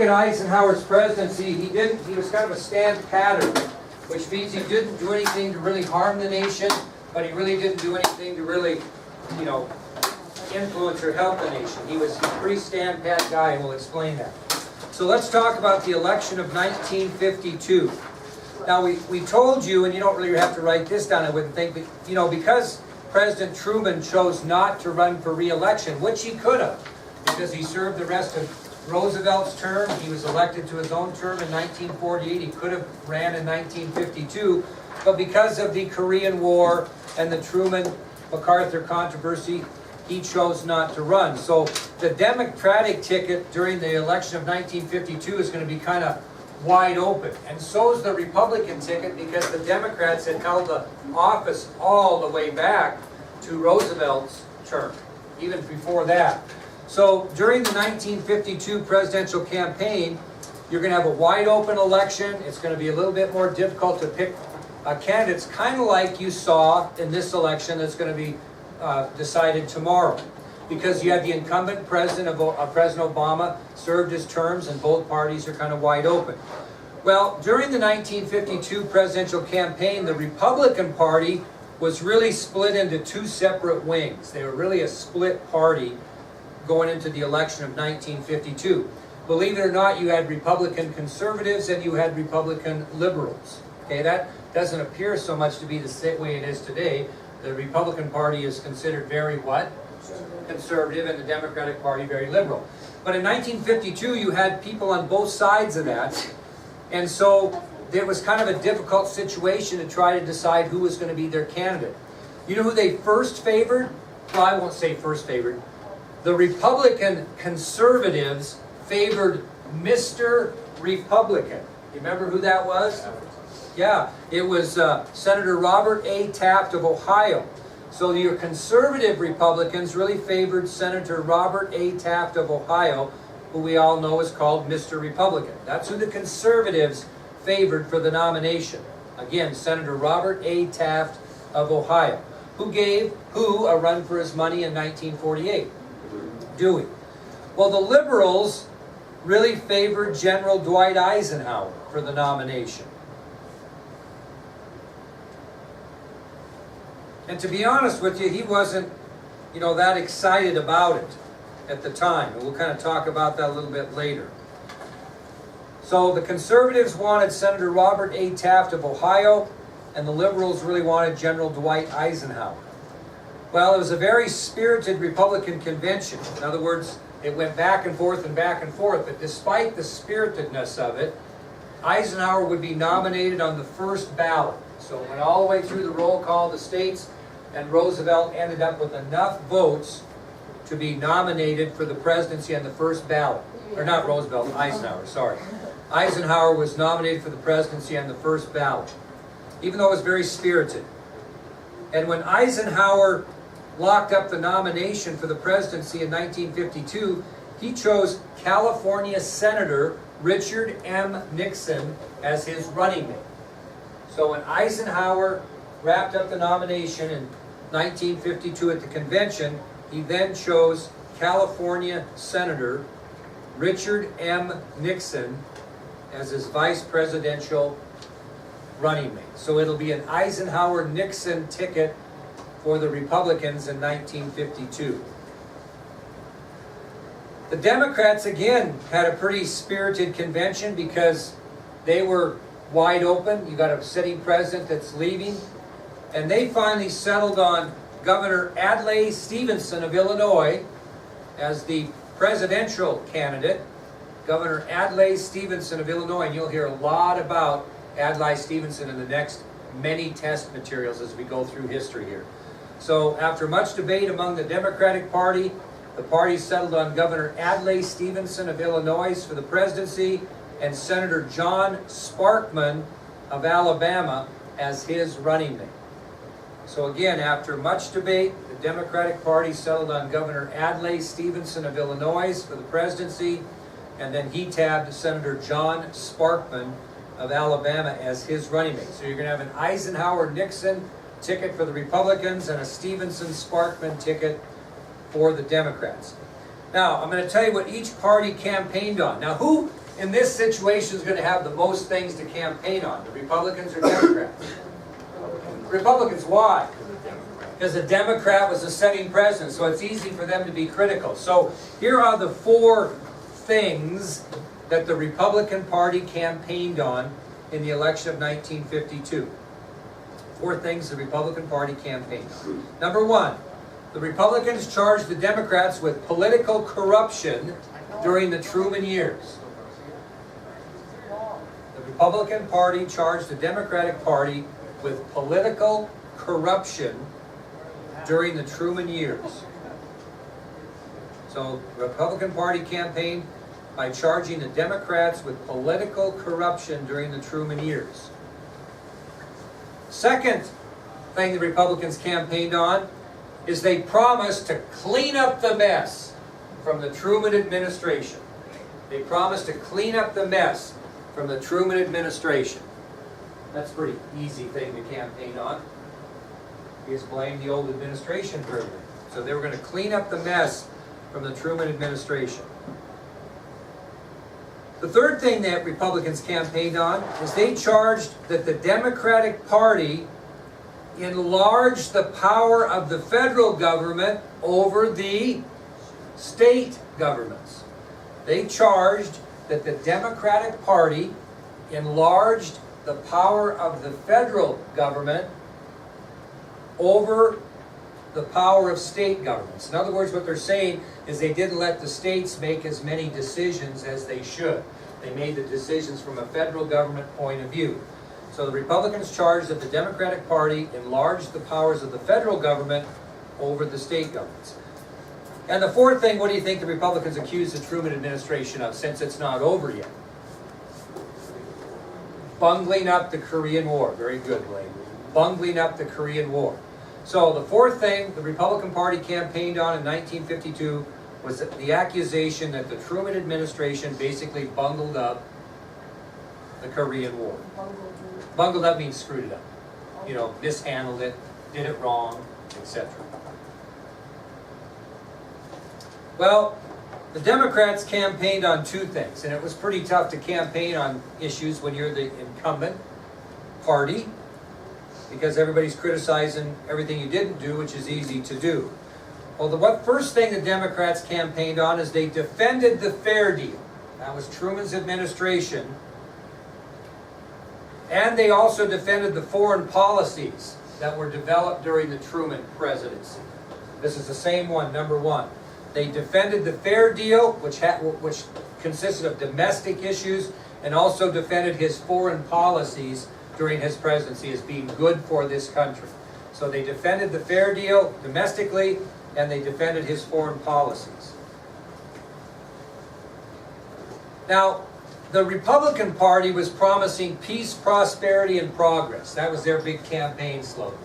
At Eisenhower's presidency, he was kind of a stand-patter, which means he didn't do anything to really harm the nation, but he really didn't do anything to really, influence or help the nation. He was a pretty stand-pat guy, and we'll explain that. So let's talk about the election of 1952. Now, we told you, and you don't really have to write this down, I wouldn't think, but, because President Truman chose not to run for re-election, which he could have, because he served the rest of Roosevelt's term. He was elected to his own term in 1948. He could have ran in 1952, but because of the Korean War and the Truman-MacArthur controversy, he chose not to run. So the Democratic ticket during the election of 1952 is going to be kind of wide open. And so is the Republican ticket, because the Democrats had held the office all the way back to Roosevelt's term, even before that. So during the 1952 presidential campaign, you're going to have a wide open election. It's going to be a little bit more difficult to pick candidates, kind of like you saw in this election that's going to be decided tomorrow. Because you had the incumbent President Obama served his terms, and both parties are kind of wide open. Well, during the 1952 presidential campaign, the Republican Party was really split into two separate wings. They were really a split party going into the election of 1952. Believe it or not, you had Republican conservatives and you had Republican liberals. Okay, that doesn't appear so much to be the same way it is today. The Republican Party is considered very what? Conservative, and the Democratic Party very liberal. But in 1952, you had people on both sides of that, and so it was kind of a difficult situation to try to decide who was going to be their candidate. You know who they first favored? Well, I won't say first favored. The Republican conservatives favored Mr. Republican. You remember who that was? Yeah, it was Senator Robert A. Taft of Ohio. So your conservative Republicans really favored Senator Robert A. Taft of Ohio, who we all know is called Mr. Republican. That's who the conservatives favored for the nomination. Again, Senator Robert A. Taft of Ohio, who gave who a run for his money in 1948. Dewey. Well, the liberals really favored General Dwight Eisenhower for the nomination. And to be honest with you, he wasn't, that excited about it at the time. And we'll kind of talk about that a little bit later. So the conservatives wanted Senator Robert A. Taft of Ohio, and the liberals really wanted General Dwight Eisenhower. Well, it was a very spirited Republican convention. In other words, it went back and forth, but despite the spiritedness of it, Eisenhower would be nominated on the first ballot. So it went all the way through the roll call of the states, and Roosevelt ended up with enough votes to be nominated for the presidency on the first ballot. Or not Roosevelt, Eisenhower, sorry. Eisenhower was nominated for the presidency on the first ballot, even though it was very spirited. And when Eisenhower locked up the nomination for the presidency in 1952, he chose California Senator Richard M. Nixon as his running mate. So when Eisenhower wrapped up the nomination in 1952 at the convention, he then chose California Senator Richard M. Nixon as his vice presidential running mate. So it'll be an Eisenhower-Nixon ticket for the Republicans in 1952. The Democrats, again, had a pretty spirited convention because they were wide open. You got a sitting president that's leaving. And they finally settled on Governor Adlai Stevenson of Illinois as the presidential candidate. Governor Adlai Stevenson of Illinois, and you'll hear a lot about Adlai Stevenson in the next many test materials as we go through history here. So after much debate among the Democratic Party, the party settled on Governor Adlai Stevenson of Illinois for the presidency, and Senator John Sparkman of Alabama as his running mate. So again, after much debate, the Democratic Party settled on Governor Adlai Stevenson of Illinois for the presidency, and then he tabbed Senator John Sparkman of Alabama as his running mate. So you're going to have an Eisenhower-Nixon ticket for the Republicans and a Stevenson-Sparkman ticket for the Democrats. Now, I'm going to tell you what each party campaigned on. Now, who in this situation is going to have the most things to campaign on? The Republicans or Democrats? Republicans. Why? Because a Democrat was the sitting president, so it's easy for them to be critical. So here are the 4 things that the Republican Party campaigned on in the election of 1952. 4 things the Republican Party campaigned on. Number 1, the Republicans charged the Democrats with political corruption during the Truman years. The Republican Party charged the Democratic Party with political corruption during the Truman years. So the Republican Party campaigned by charging the Democrats with political corruption during the Truman years. Second thing the Republicans campaigned on is they promised to clean up the mess from the Truman administration. They promised to clean up the mess from the Truman administration. That's a pretty easy thing to campaign on. You just blame the old administration for everything. So they were going to clean up the mess from the Truman administration. The third thing that Republicans campaigned on is they charged that the Democratic Party enlarged the power of the federal government over the state governments. They charged that the Democratic Party enlarged the power of the federal government over the power of state governments. In other words, what they're saying is they didn't let the states make as many decisions as they should. They made the decisions from a federal government point of view. So the Republicans charged that the Democratic Party enlarged the powers of the federal government over the state governments. And the fourth thing, what do you think the Republicans accused the Truman administration of, since it's not over yet? Bungling up the Korean War. Very good, Blaine. Bungling up the Korean War. So the fourth thing the Republican Party campaigned on in 1952 was the accusation that the Truman administration basically bungled up the Korean War. Bungled up means screwed it up. You know, mishandled it, did it wrong, etc. Well, the Democrats campaigned on 2 things, and it was pretty tough to campaign on issues when you're the incumbent party, because everybody's criticizing everything you didn't do, which is easy to do. Well, the first thing the Democrats campaigned on is they defended the Fair Deal. That was Truman's administration. And they also defended the foreign policies that were developed during the Truman presidency. This is the same one, number 1. They defended the Fair Deal, which consisted of domestic issues, and also defended his foreign policies during his presidency as being good for this country. So they defended the Fair Deal domestically, and they defended his foreign policies. Now, the Republican Party was promising peace, prosperity, and progress. That was their big campaign slogan,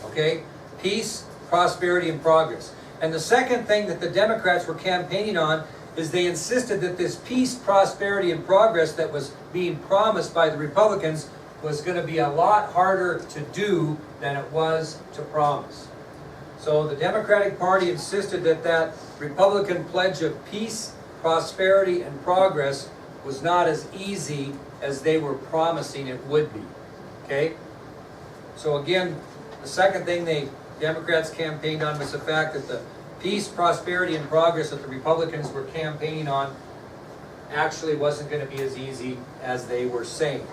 okay? Peace, prosperity, and progress. And the second thing that the Democrats were campaigning on is they insisted that this peace, prosperity, and progress that was being promised by the Republicans was going to be a lot harder to do than it was to promise. So the Democratic Party insisted that that Republican pledge of peace, prosperity, and progress was not as easy as they were promising it would be. Okay? So again, the second thing the Democrats campaigned on was the fact that the peace, prosperity, and progress that the Republicans were campaigning on actually wasn't going to be as easy as they were saying.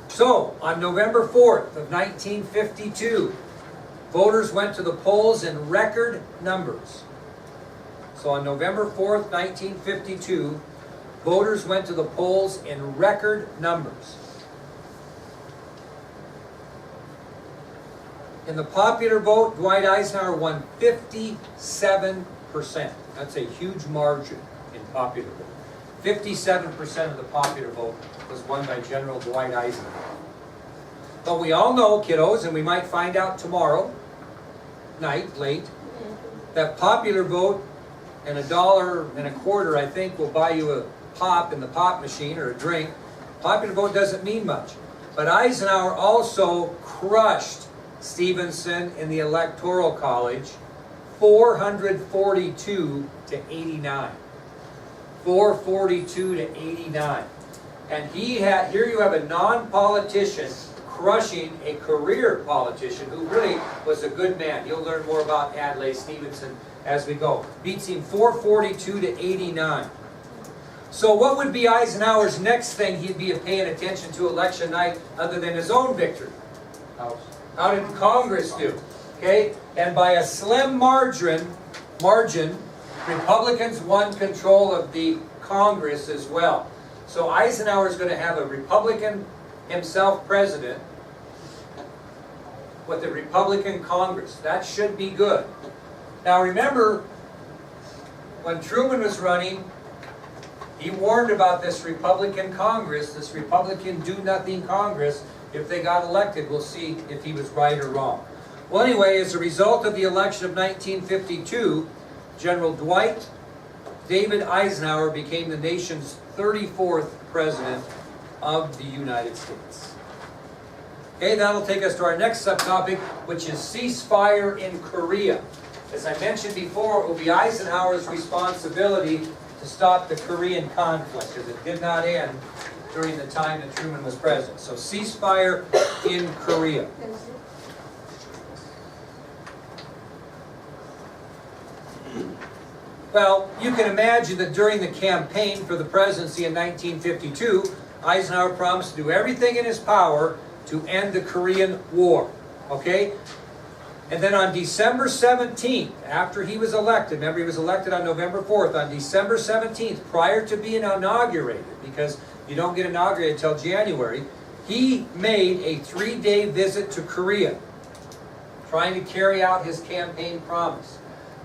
So, on November 4th of 1952, voters went to the polls in record numbers. So on November 4th, 1952, voters went to the polls in record numbers. In the popular vote, Dwight Eisenhower won 57%. That's a huge margin in popular vote. 57% of the popular vote was won by General Dwight Eisenhower. But we all know, kiddos, and we might find out tomorrow night, late, that popular vote and $1.25, I think, will buy you a pop in the pop machine or a drink. Popular vote doesn't mean much. But Eisenhower also crushed Stevenson in the Electoral College, 442 to 89. 442 to 89. And here you have a non-politician crushing a career politician who really was a good man. You'll learn more about Adlai Stevenson as we go. Beats him 442 to 89. So what would be Eisenhower's next thing he'd be paying attention to election night other than his own victory? How did Congress do? Okay, and by a slim margin, Republicans won control of the Congress as well. So Eisenhower is going to have a Republican himself president with a Republican Congress. That should be good. Now remember, when Truman was running, he warned about this Republican Congress, this Republican do-nothing Congress. If they got elected, we'll see if he was right or wrong. Well, anyway, as a result of the election of 1952, General Dwight David Eisenhower became the nation's 34th President of the United States. Okay, that'll take us to our next subtopic, which is ceasefire in Korea. As I mentioned before, it will be Eisenhower's responsibility to stop the Korean conflict, as it did not end during the time that Truman was president. So ceasefire in Korea. Well, you can imagine that during the campaign for the presidency in 1952, Eisenhower promised to do everything in his power to end the Korean War. Okay? And then on December 17th, after he was elected, remember he was elected on November 4th, on December 17th, prior to being inaugurated, because you don't get inaugurated until January, he made a 3-day visit to Korea, trying to carry out his campaign promise.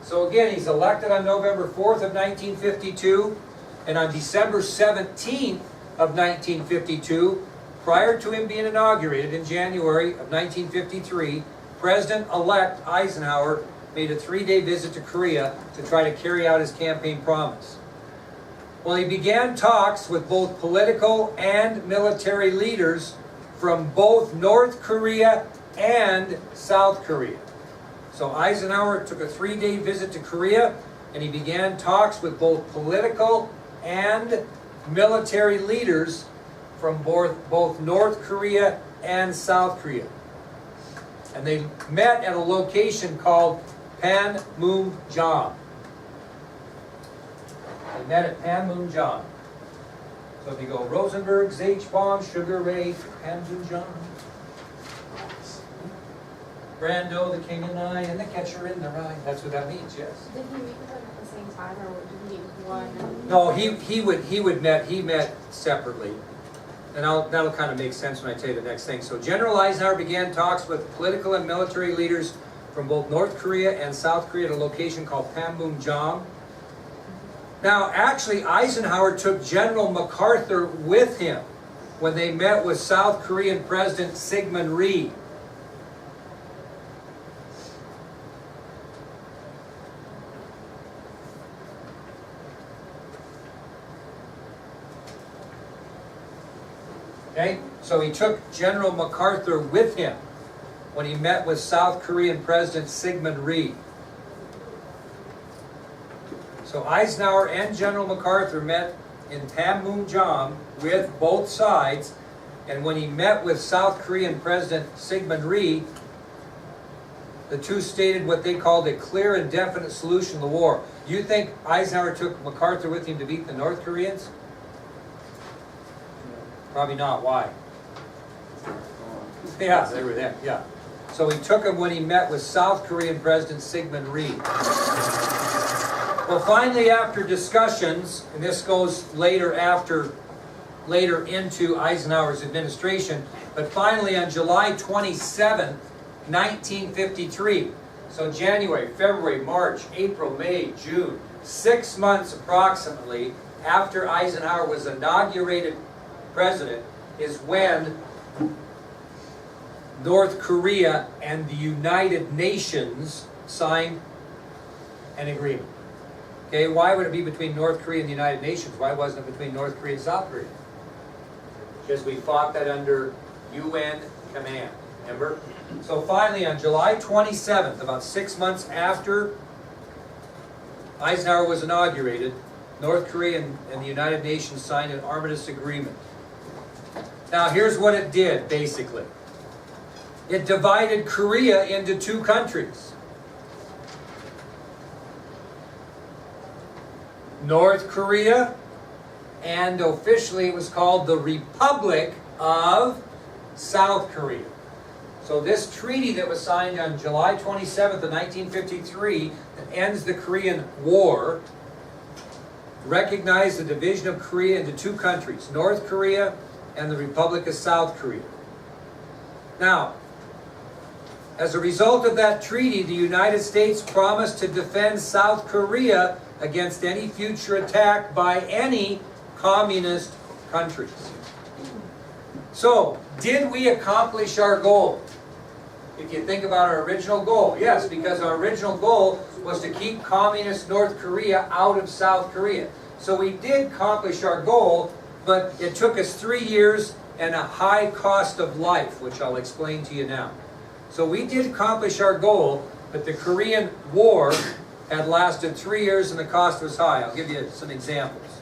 So again, he's elected on November 4th of 1952, and on December 17th of 1952, prior to him being inaugurated in January of 1953, President-elect Eisenhower made a 3-day visit to Korea to try to carry out his campaign promise. Well, he began talks with both political and military leaders from both North Korea and South Korea. So Eisenhower took a 3-day visit to Korea, and he began talks with both political and military leaders from both North Korea and South Korea. And they met at a location called Panmunjom. They met at Panmunjom. So if you go Rosenberg, H-bomb, Sugar Ray, Panmunjom. Brando, the king and I, and the catcher in the rye. That's what that means, yes. Did he meet with them at the same time, or did he meet with one? No, he met separately. And that'll kind of make sense when I tell you the next thing. So General Eisenhower began talks with political and military leaders from both North Korea and South Korea at a location called Panmunjom. Now, actually, Eisenhower took General MacArthur with him when they met with South Korean President Syngman Rhee. Okay? So he took General MacArthur with him when he met with South Korean President Syngman Rhee. So Eisenhower and General MacArthur met in Panmunjom with both sides, and when he met with South Korean President Syngman Rhee, the two stated what they called a clear and definite solution to the war. You think Eisenhower took MacArthur with him to beat the North Koreans? Probably not. Why? Yeah, they were there. Yeah. So he took him when he met with South Korean President Syngman Rhee. Well, finally, after discussions, and this goes later into Eisenhower's administration, but finally on July 27, 1953, so January, February, March, April, May, June, 6 months approximately after Eisenhower was inaugurated president, is when North Korea and the United Nations signed an agreement. Okay, why would it be between North Korea and the United Nations? Why wasn't it between North Korea and South Korea? Because we fought that under UN command, remember? So finally on July 27th, about 6 months after Eisenhower was inaugurated, North Korea and the United Nations signed an armistice agreement. Now here's what it did, basically. It divided Korea into two countries. North Korea, and officially it was called the Republic of South Korea. So this treaty that was signed on July 27th of 1953 that ends the Korean War recognized the division of Korea into two countries, North Korea and the Republic of South Korea. Now, as a result of that treaty, the United States promised to defend South Korea against any future attack by any communist countries. So, did we accomplish our goal? If you think about our original goal, yes, because our original goal was to keep communist North Korea out of South Korea. So we did accomplish our goal, but it took us 3 years and a high cost of life, which I'll explain to you now. So we did accomplish our goal, but the Korean War had lasted 3 years and the cost was high. I'll give you some examples.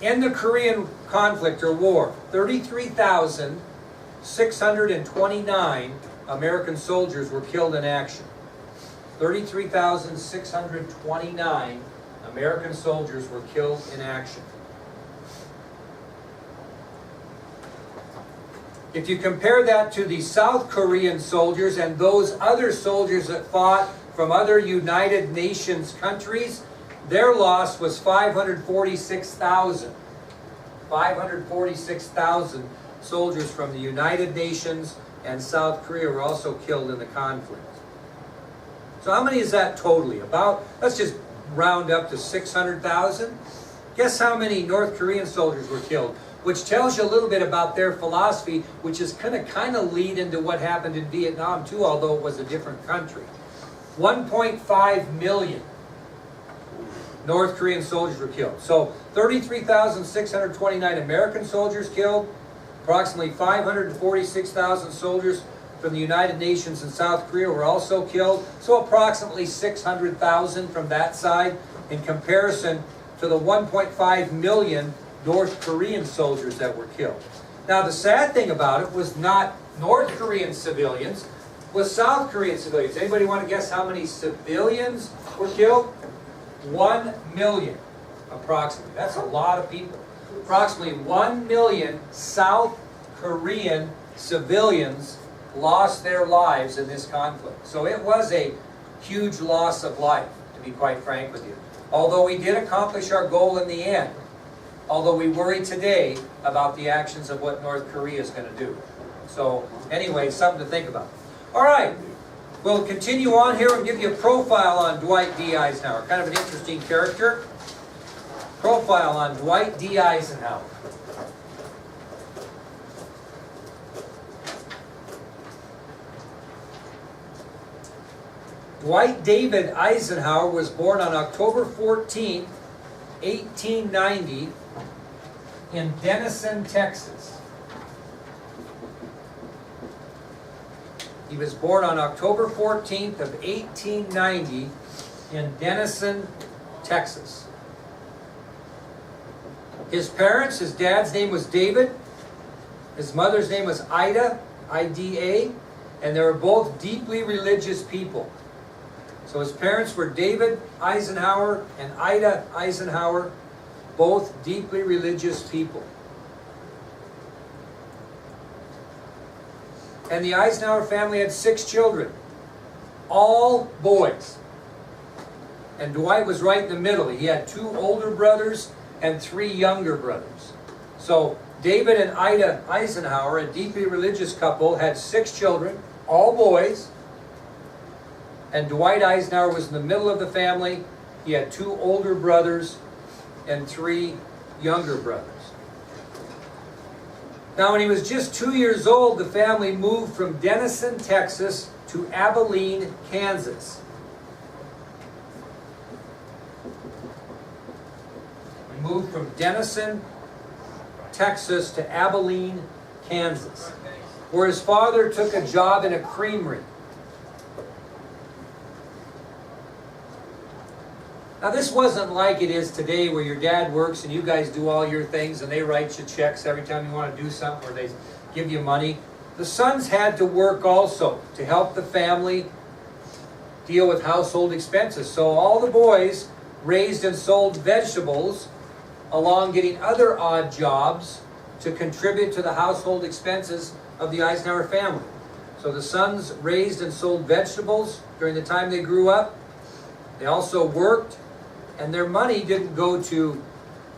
In the Korean conflict or war, 33,629 American soldiers were killed in action. 33,629 American soldiers were killed in action. If you compare that to the South Korean soldiers and those other soldiers that fought from other United Nations countries, their loss was 546,000. 546,000 soldiers from the United Nations and South Korea were also killed in the conflict. So how many is that totally? About, let's just round up to 600,000. Guess how many North Korean soldiers were killed? Which tells you a little bit about their philosophy, which is going to kind of lead into what happened in Vietnam too, although it was a different country. 1.5 million North Korean soldiers were killed. So 33,629 American soldiers killed, approximately 546,000 soldiers from the United Nations and South Korea were also killed. So approximately 600,000 from that side in comparison to the 1.5 million North Korean soldiers that were killed. Now the sad thing about it was not North Korean civilians, was South Korean civilians. Anybody want to guess how many civilians were killed? 1 million, approximately. That's a lot of people. Approximately 1 million South Korean civilians lost their lives in this conflict. So it was a huge loss of life, to be quite frank with you. Although we did accomplish our goal in the end. Although we worry today about the actions of what North Korea is going to do. So anyway, something to think about. All right, we'll continue on here and give you a profile on Dwight D. Eisenhower. Kind of an interesting character. Profile on Dwight D. Eisenhower. Dwight David Eisenhower was born on October 14, 1890 in Denison, Texas. He was born on October 14th of 1890 in Denison, Texas. His parents, his dad's name was David, his mother's name was Ida, I-D-A, and they were both deeply religious people. So his parents were David Eisenhower and Ida Eisenhower, both deeply religious people. And the Eisenhower family had 6 children, all boys. And Dwight was right in the middle. He had 2 older brothers and 3 younger brothers. So David and Ida Eisenhower, a deeply religious couple, had 6 children, all boys. And Dwight Eisenhower was in the middle of the family. He had 2 older brothers and 3 younger brothers. Now, when he was just 2 years old, the family moved from Denison, Texas to Abilene, Kansas. We moved from Denison, Texas to Abilene, Kansas, where his father took a job in a creamery. Now, this wasn't like it is today where your dad works and you guys do all your things and they write you checks every time you want to do something or they give you money. The sons had to work also to help the family deal with household expenses. So all the boys raised and sold vegetables along getting other odd jobs to contribute to the household expenses of the Eisenhower family. So the sons raised and sold vegetables during the time they grew up. They also worked, and their money didn't go to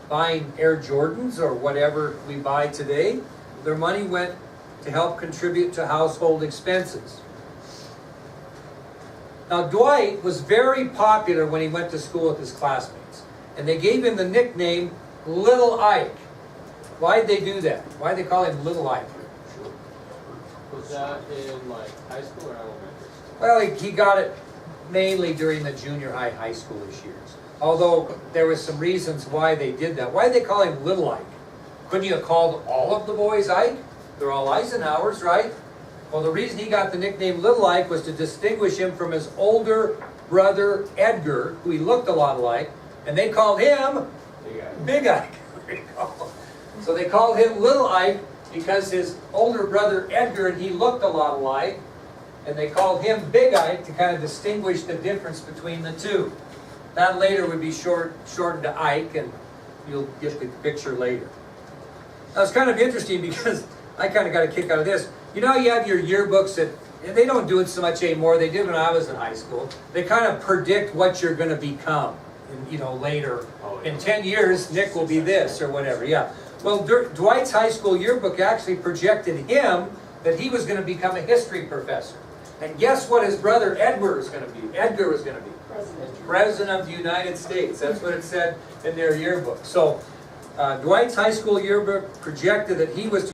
buying Air Jordans or whatever we buy today. Their money went to help contribute to household expenses. Now, Dwight was very popular when he went to school with his classmates, and they gave him the nickname Little Ike. Why'd they do that? Why'd they call him Little Ike? Was that in like high school or elementary school? Well, he got it mainly during the junior high schoolish years. Although there was some reasons why they did that. Why'd they call him Little Ike? Couldn't you have called all of the boys Ike? They're all Eisenhowers, right? Well, the reason he got the nickname Little Ike was to distinguish him from his older brother Edgar, who he looked a lot like, and they called him Big Ike. So they called him Little Ike because his older brother Edgar and he looked a lot alike, and they called him Big Ike to kind of distinguish the difference between the two. That later would be shortened to Ike, and you'll get the picture later. Now, it's kind of interesting because I kind of got a kick out of this. You know, you have your yearbooks that, and they don't do it so much anymore. They did when I was in high school. They kind of predict what you're going to become, later. In 10 years, Nick will be this or whatever, yeah. Well, Dwight's high school yearbook actually projected him that he was going to become a history professor. And guess what his brother Edgar was going to be? Edgar was going to be President of the United States. That's what it said in their yearbook. So Dwight's high school yearbook projected that he was